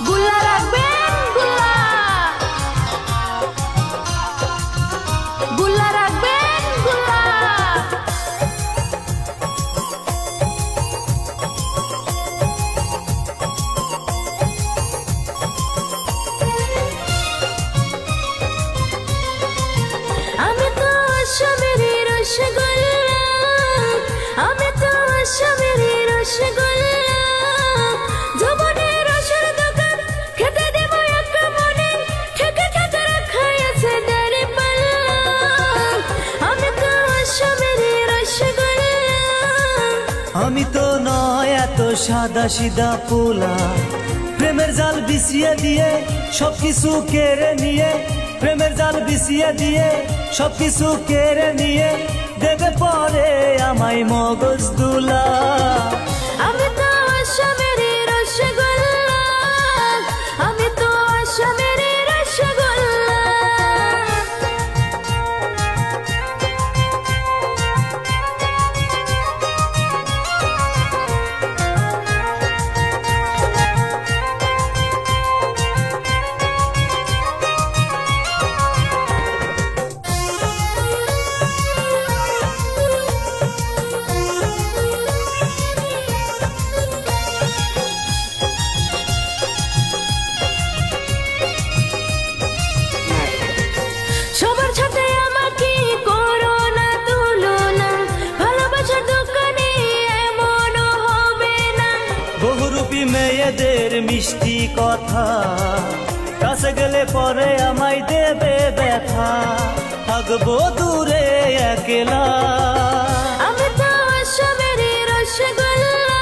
গুল্লা রাখবেন, গুল্লা গুল্লা রাখবেন, গুল্লা। আমি তো আসামেরই রসগোল্লা, আমি তো আসামেরই রসগোল্লা। যৌবনের রসের দোকান খেতে দেব এক মনে, ঠেকে ঠেকে রাখাই আছে দাঁড়িপাল্লা। আমি তো আসামেরই রসগোল্লা। আমি তো নয় এত সাদা সিধা পোলা, প্রেমের জাল বিছিয়ে দিয়ে সবকিছু কেড়ে নিয়ে, প্রেমের জাল বিছিয়ে দিয়ে সবকিছু কেড়ে নিয়ে দেবে পরে আমায় মগজ দুলা। আমি তো আসামেরই রসগোল্লা, আমি তো আসামেরই রসগোল্লা। সবার সাথে আমাকে করো না তুলনা, ভালোবাসার দোকানে এমনও হবে না। বহুরূপী মেয়েদের মিষ্টি কথা, কাছে গেলে পরে আমায় দেবে ব্যথা, থাকবো দূরে একলা। আমি তো আসামেরই রসগোল্লা,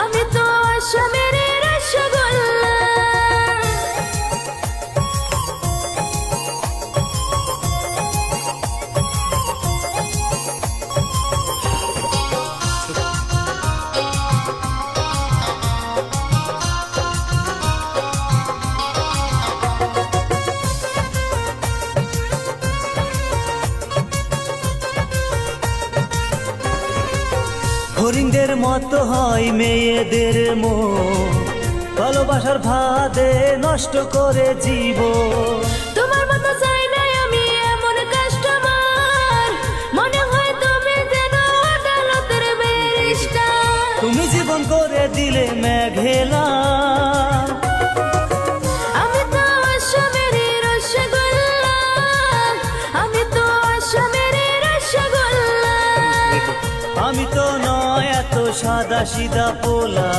আমি তো আসামেরই রসগোল্লা। হরিণদের মতো হয় মেয়েদের মন, ভালোবাসার ফাঁদে নষ্ট করে জীবন। তোমার মতো চাই নাই আমি এমন কাস্টমার, মনে হয় তুমি যেন আদালতের ব্যারিস্টার। তুমি জীবন করে দিলে মেঘেলা। আমি তো আসামেরই রসগোল্লা, আমি তো আসামেরই রসগোল্লা। আমি তো নয় এত সাদা সিধা পোলা,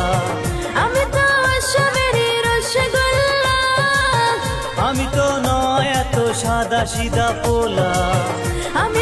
আমি তো আসামেরই রসগোল্লা, আমি তো নয় এত সাদা সিধা পোলা। আমি